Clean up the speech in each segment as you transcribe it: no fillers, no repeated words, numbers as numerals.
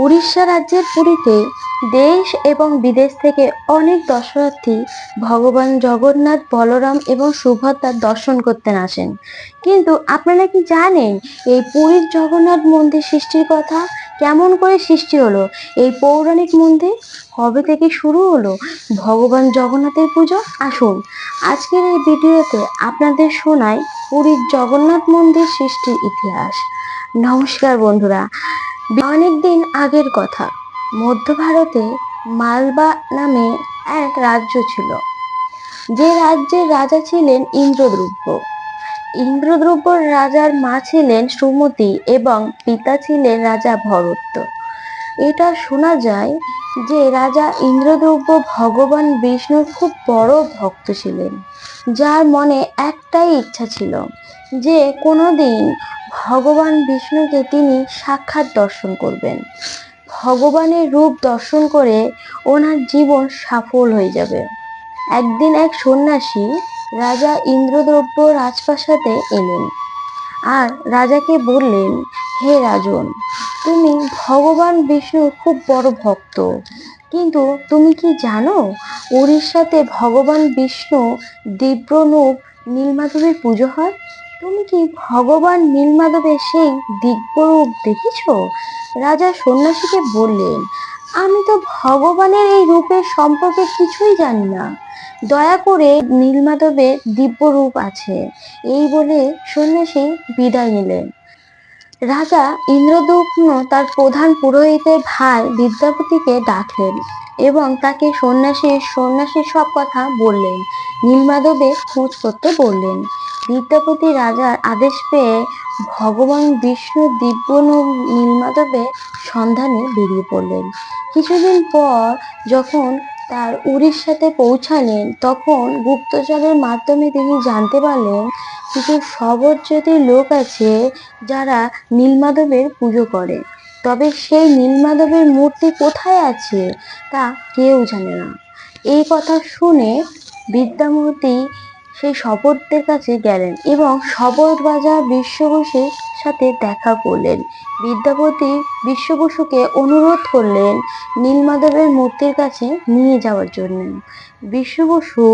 উড়িষ্যা রাজ্যের পুরীতে দেশ এবং বিদেশ থেকে অনেক দর্শনার্থী ভগবান জগন্নাথ, বলরাম এবং সুভদ্রার দর্শন করতে আসেন। কিন্তু আপনারা কি জানেন এই পুরীর জগন্নাথ মন্দির সৃষ্টির কথা? কেমন করে সৃষ্টি হলো এই পৌরাণিক মন্দির? কবে থেকে শুরু হলো ভগবান জগন্নাথের পুজো? আসুন আজকের এই ভিডিওতে আপনাদের শোনাই পুরীর জগন্নাথ মন্দির সৃষ্টির ইতিহাস। নমস্কার বন্ধুরা, অনেক দিন আগের কথা। মধ্য ভারতে মালবা নামে এক রাজ্য ছিল, যে রাজ্যের রাজা ছিলেন ইন্দ্রদ্রুব্য। ইন্দ্রদ্রুব্যর রাজার মা ছিলেন সুমতি এবং পিতা ছিলেন রাজা ভরত। এটা শোনা যায় যে রাজা ইন্দ্রদ্রুব্য ভগবান বিষ্ণুর খুব বড় ভক্ত ছিলেন, যার মনে একটাই ইচ্ছা ছিল যে কোনোদিন ভগবান বিষ্ণুকে তিনি সাক্ষাৎ দর্শন করবেন। ভগবানের রূপ দর্শন করে ওনার জীবন সফল হয়ে যাবে। একদিন এক সন্ন্যাসী রাজা ইন্দ্রদ্রব্য রাজপ্রাসাদে এলেন আর রাজাকে বললেন, হে রাজন, তুমি ভগবান বিষ্ণুর খুব বড় ভক্ত, কিন্তু তুমি কি জানো উড়িষ্যাতে ভগবান বিষ্ণু দিব্যরূপ নীলমাধবের পুজো হয়? তুমি কি ভগবান নীলমাধবের সেই দিব্যরূপ দেখেছো? রাজা সন্ন্যাসীকে বললেন, আমি তো ভগবানের এই রূপের সম্পর্কে কিছুই জানি না, দয়া করে নীলমাধবের দিব্য রূপ আছে। এই বলে সন্ন্যাসী বিদায় নিলেন। রাজা ইন্দ্রদম্ন তার প্রধান পুরোহিতের ভাই বিদ্যাপতিকে ডাকলেন এবং তাকে সন্ন্যাসীর সব কথা বললেন। নীলমাধবের খোঁজ করতে বললেন। বিদ্যাপতি রাজার আদেশ পেয়ে ভগবান বিষ্ণুর দিব্য নীলমাধবের সন্ধানে বেরিয়ে পড়লেন। কিছুদিন পর যখন তার উড়িষ্যাতে পৌঁছালেন, তখন গুপ্তচরের মাধ্যমে তিনি জানতে পারলেন কিছু শবরজ্যোতির লোক আছে যারা নীলমাধবের পুজো করে, তবে সেই নীলমাধবের মূর্তি কোথায় আছে তা কেউ জানে না। এই কথা শুনে বিদ্যাপতি সেই শবরদের কাছে গেলেন এবং শবর রাজা বিশ্ববসুর সাথে দেখা করলেন। বিদ্যাপতি বিশ্ববসুকে অনুরোধ করলেন নীলমাধবের মূর্তির কাছে নিয়ে যাওয়ার জন্য। বিশ্ববসু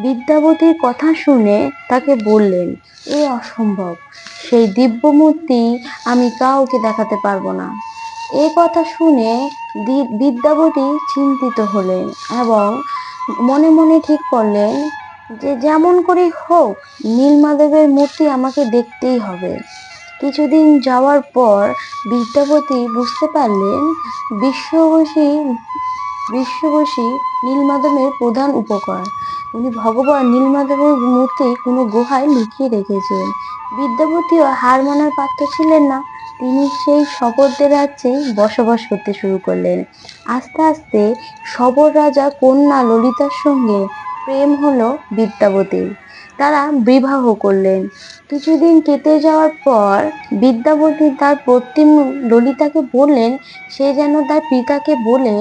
বিদ্যাপতির কথা শুনে তাকে বললেন, এ অসম্ভব, সেই দিব্য মূর্তি আমি কাউকে দেখাতে পারবো না। এই কথা শুনে বিদ্যাপতি চিন্তিত হলেন এবং মনে মনে ঠিক করলেন যে যেমন করে হোক নীলমাধবের মূর্তি আমাকে দেখতেই হবে। কিছুদিন যাওয়ার পর বিদ্যাপতি বুঝতে পারলেন বিশ্ববসী নীলমাধবের প্রধান উপকার। উনি ভগবান নীলমাধবের মূর্তি কোনো গুহায় লুকিয়ে রেখেছেন। বিদ্যাপতিও হার মানার পাত্র ছিলেন না। তিনি সেই শবরদের রাজ্যে বসবাস করতে শুরু করলেন। আস্তে আস্তে শবর রাজা কন্যা ললিতার সঙ্গে প্রেম হলো বিদ্যাপতির। তারা বিবাহ করলেন। কিছুদিন কেটে যাওয়ার পর বিদ্যাপতি তার পত্নী ললিতাকে বললেন সে যেন তার পিতাকে বলে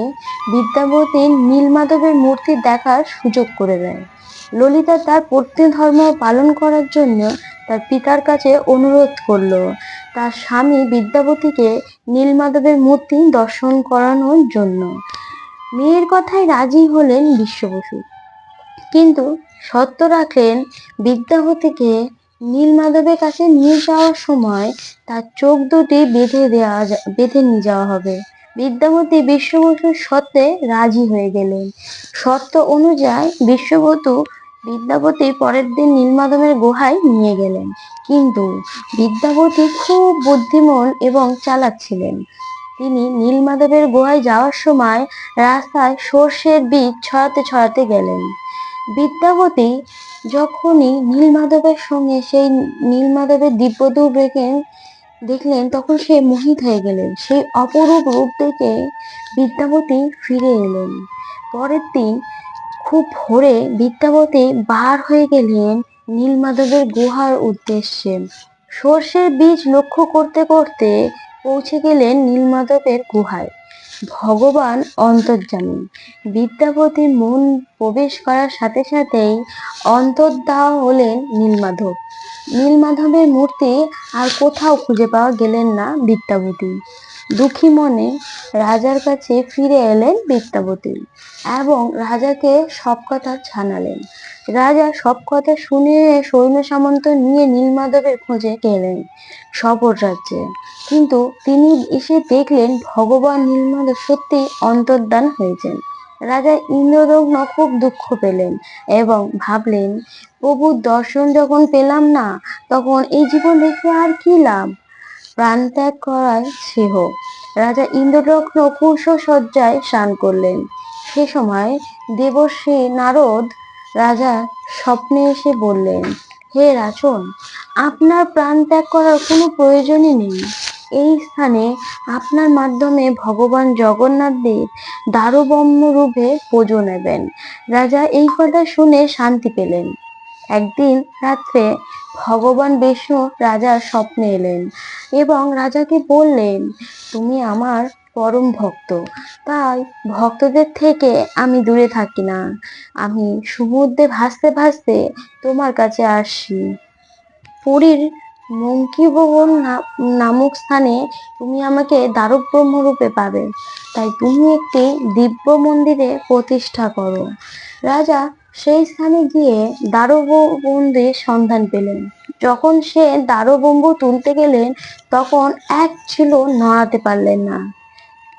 বিদ্যাপতির নীলমাধবের মূর্তি দেখার সুযোগ করে দেয়। ললিতা তার পত্নী ধর্ম পালন করার জন্য তার পিতার কাছে অনুরোধ করল তার স্বামী বিদ্যাপতিকে নীলমাধবের মূর্তি দর্শন করানোর জন্য। মেয়ের কথায় রাজি হলেন বিশ্ববসু, কিন্তু শর্ত রাখলেন বিদ্যাপতিকে নীলমাধবের কাছে নিয়ে যাওয়ার সময় তার চোখ দুটি বেঁধে নিয়ে যাওয়া হবে। বিদ্যাপতি বিশ্ববসুর শর্তে রাজি হয়ে গেলেন। শর্ত অনুযায়ী বিদ্যাপতি পরের দিন নীলমাধবের গুহায় নিয়ে গেলেন, কিন্তু বিদ্যাপতি খুব বুদ্ধিমান এবং চালাক ছিলেন। তিনি নীলমাধবের গুহায় যাওয়ার সময় রাস্তায় সর্ষের বীজ ছড়াতে ছড়াতে গেলেন। বিদ্যাপতি যখনই নীলমাধবের সঙ্গে সেই নীলমাধবের দিব্যরূপ দেখলেন, তখন সে মোহিত হয়ে গেলেন। সেই অপরূপ রূপ দেখে বিদ্যাপতি ফিরে এলেন। পরের দিন খুব ভোরে বিদ্যাপতি বার হয়ে গেলেন নীলমাধবের গুহার উদ্দেশ্যে। সর্ষের বীজ লক্ষ্য করতে করতে পৌঁছে গেলেন নীলমাধবের গুহায়। ভগবান অন্তর্যামী। বিদ্যাপতির মন প্রবেশ করার সাথে সাথেই অন্তর্ধান হলেন নীলমাধবের মূর্তি আর কোথাও খুঁজে পাওয়া গেলেন না বিদ্যাপতি। দুঃখী মনে রাজার কাছে ফিরে এলেন বিদ্যাপতি এবং রাজাকে সব কথা জানালেন। রাজা সব কথা শুনে সৈন্য সামন্ত নিয়ে নীলমাধবের খোঁজে গেলেন সবর রাজ্যে। কিন্তু তিনি এসে দেখলেন ভগবান নীলমাধব সত্যি অন্তর্ধান হয়েছেন। রাজা ইন্দ্রদগ্ন খুব দুঃখ পেলেন এবং ভাবলেন, প্রভুর দর্শন যখন পেলাম না, তখন এই জীবন রেখে আর কি লাভ? প্রাণ ত্যাগ করাই শ্রেয়। রাজা ইন্দ্রদগ্ন কুশসজ্জায় স্নান করলেন। সে সময় দেবর্ষি নারদ রাজা স্বপ্নে এসে বললেন, হে রাজন, আপনার প্রাণ ত্যাগ করার কোনো প্রয়োজনই নেই। এই স্থানে আপনার মাধ্যমে ভগবান জগন্নাথ দেব দারুব্রহ্ম রূপে পুজো নেবেন। রাজা এই কথা শুনে শান্তি পেলেন। একদিন রাত্রে ভগবান বিষ্ণু রাজার স্বপ্নে এলেন এবং রাজাকে বললেন, তুমি আমার পরম ভক্ত, তাই ভক্তদের থেকে আমি দূরে থাকি না। আমি সমুদ্রে ভাসতে ভাসতে তোমার কাছে আসছি। পুরীর মঙ্কিভবন নামক স্থানে তুমি আমাকে দারুব্রহ্ম রূপে পাবে, তাই তুমি একটি দিব্য মন্দিরে প্রতিষ্ঠা করো। রাজা সেই স্থানে গিয়ে দারুব্রহ্মের সন্ধান পেলেন। যখন সে দারুব্রহ্ম তুলতে গেলেন, তখন এক ছিল, নড়াতে পারলেন না।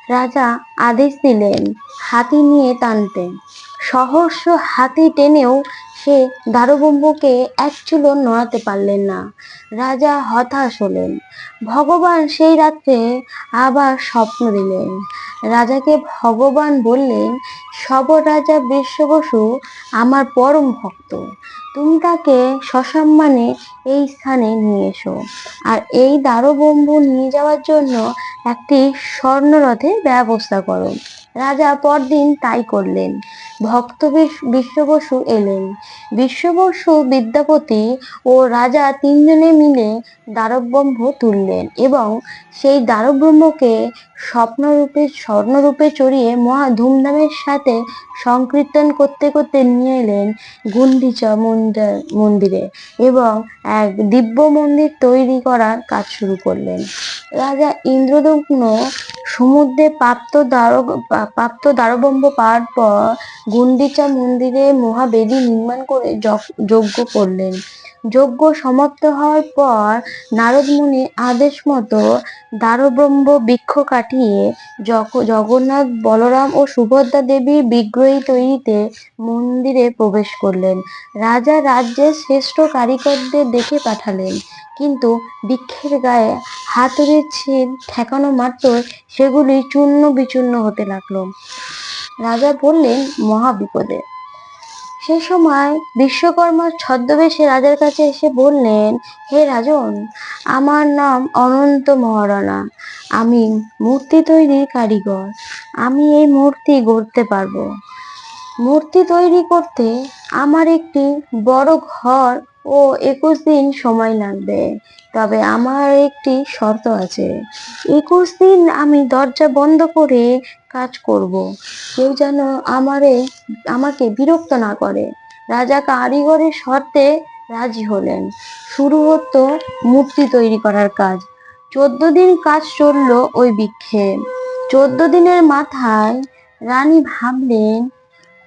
রাজা আদেশ দিলেন হাতি নিয়ে টানতে। সহস্র হাতি টেনেও সে দারুব্রহ্মকে এক চুলো নড়াতে পারলেন না। রাজা হতাশ হলেন। ভগবান সেই রাত্রে আবার স্বপ্ন দিলেন। রাজাকে ভগবান বললেন, সবর রাজা বৃষবসু আমার পরম ভক্ত, তুমি তাকে সসম্মানে এই স্থানে নিয়ে এসো আর এই দারুব্রহ্ম নিয়ে যাওয়ার জন্য একটি স্বর্ণরথের ব্যবস্থা করো। রাজা পরদিন তাই করলেন। ভক্ত বিশ্ববসু এলেন। বিশ্ববসু, বিদ্যাপতি ও রাজা তিনজনে মিলে দারুব্রহ্ম তুললেন এবং সেই দারুব্রহ্মকে স্বর্ণরূপে চড়িয়ে মহা ধুমধামের সাথে সংকীর্তন করতে করতে নিয়ে এলেন গুন্ডিচা মন্দিরে এবং এক দিব্য মন্দির তৈরি করার কাজ শুরু করলেন। রাজা ইন্দ্রদগ্ন সমুদ্রে প্রাপ্ত দারুব্রহ্ম পাওয়ার পর গুন্ডিচা মন্দিরে মহাবেদী নির্মাণ করে যজ্ঞ করলেন। যজ্ঞ সমাপ্ত হওয়ার পর নারদ মুনির আদেশ মতো দারুব্রহ্ম বৃক্ষ কাটিয়ে জগন্নাথ, বলরাম ও সুভদ্রা দেবীর বিগ্রহ তৈরিতে মন্দিরে প্রবেশ করলেন। রাজা রাজ্যের শ্রেষ্ঠ কারিগরদের দেখে পাঠালেন, কিন্তু বৃক্ষের গায়ে হাতুড়ির ছিল ঠেকানো মাত্র সেগুলি চূর্ণ বিচূর্ণ হতে লাগলো। রাজা পড়লেন মহা বিপদে। সে সময় বিশ্বকর্মা ছদ্মবেশে রাজার কাছে এসে বললেন, হে রাজন, আমার নাম অনন্ত মহারানা। আমি মূর্তি তৈরির কারিগর। আমি এই মূর্তি গড়তে পারবো। মূর্তি তৈরি করতে আমার একটি বড় ঘর ও 21 দিন সময় লাগবে। তবে আমার একটি শর্ত আছে, 21 দিন আমি দরজা বন্ধ করে কাজ করব। কেউ যেন আমাকে বিরক্ত না করে। রাজা কারিগরের শর্তে রাজি হলেন। শুরু হতো মূর্তি তৈরি করার কাজ। 14 দিন কাজ চললো ওই বৃক্ষে। 14 দিনের মাথায় রানী ভাবলেন,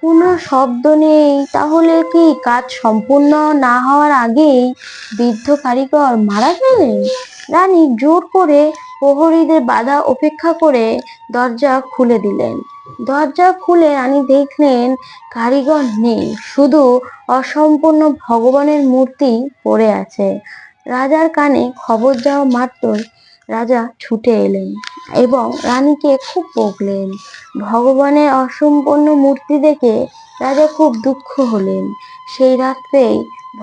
কোনো শব্দ নেই, তাহলে কি কাজ সম্পূর্ণ না হওয়ার আগেই বৃদ্ধ কারিগর মারা গেলেন? রানী জোর করে প্রহরীদের বাধা উপেক্ষা করে দরজা খুলে দিলেন। দরজা খুলে রানী দেখলেন কারিগর নেই, শুধু অসম্পূর্ণ ভগবানের মূর্তি পড়ে আছে। রাজার কানে খবর যাওয়া মাত্রই রাজা ছুটে এলেন এবং রানীকে খুব বকলেন। ভগবানের অসম্পূর্ণ মূর্তি দেখে রাজা খুব দুঃখ হলেন। সেই রাত্রেই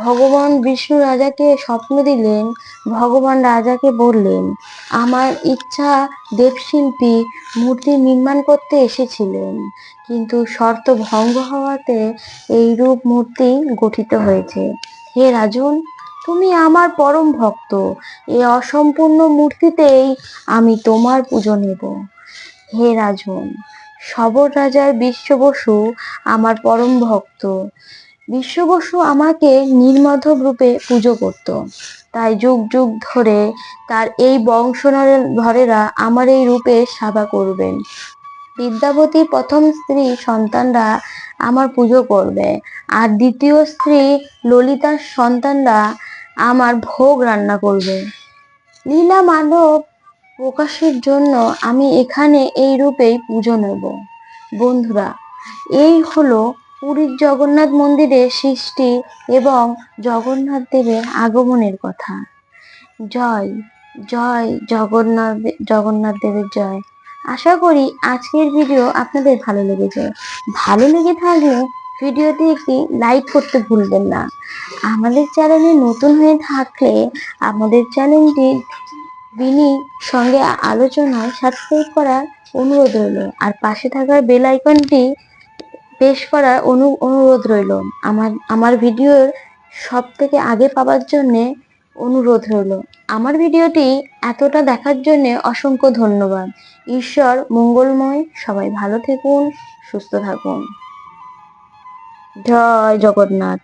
ভগবান বিষ্ণু রাজাকে স্বপ্ন দিলেন। ভগবান রাজাকে বললেন, আমার ইচ্ছা দেবশিল্পী মূর্তি নির্মাণ করতে এসেছিলেন, কিন্তু শর্ত ভঙ্গ হওয়াতে এই রূপ মূর্তি গঠিত হয়েছে। হে রাজন, তুমি আমার পরম ভক্ত, এই অসম্পূর্ণ মূর্তিতেই আমি তোমার পুজো নেব। হে রাজন, সবর রাজার বিশ্ববসু আমার পরম ভক্ত, বিশ্ববসু আমাকে নির্মাধব রূপে পুজো করত, তাই যুগ যুগ ধরে তার এই বংশধরেরা আমার এই রূপে সেবা করবেন। বিদ্যাবতী প্রথম স্ত্রী সন্তানরা আমার পুজো করবে, আর দ্বিতীয় স্ত্রী ললিতার সন্তানরা আমার ভোগ রান্না করবে। লীলা মানব প্রকাশের জন্য আমি এখানে এই রূপেই পুজো নেব। বন্ধুরা, এই হলো পুরীর জগন্নাথ মন্দিরের সৃষ্টি এবং জগন্নাথ দেবের আগমনের কথা। জয় জয় জগন্নাথ, জগন্নাথ দেবের জয়। আশা করি আজকের ভিডিও আপনাদের ভালো লেগেছে। ভালো লেগে থাকলে ভিডিওটি একটি লাইক করতে ভুলবেন না। আমাদের চ্যানেলে নতুন হয়ে থাকলে আমাদের চ্যানেলটি বিনির সঙ্গে আলোচনায় সাবস্ক্রাইব করার অনুরোধ রইল, আর পাশে থাকার বেল আইকনটি প্রেস করার অনুরোধ রইল। আমার ভিডিওর সব থেকে আগে পাওয়ার জন্য অনুরোধ রইল। আমার ভিডিওটি এতটা দেখার জন্য অসংখ্য ধন্যবাদ। ঈশ্বর মঙ্গলময়। সবাই ভালো থাকুন, সুস্থ থাকুন। জয় জগন্নাথ।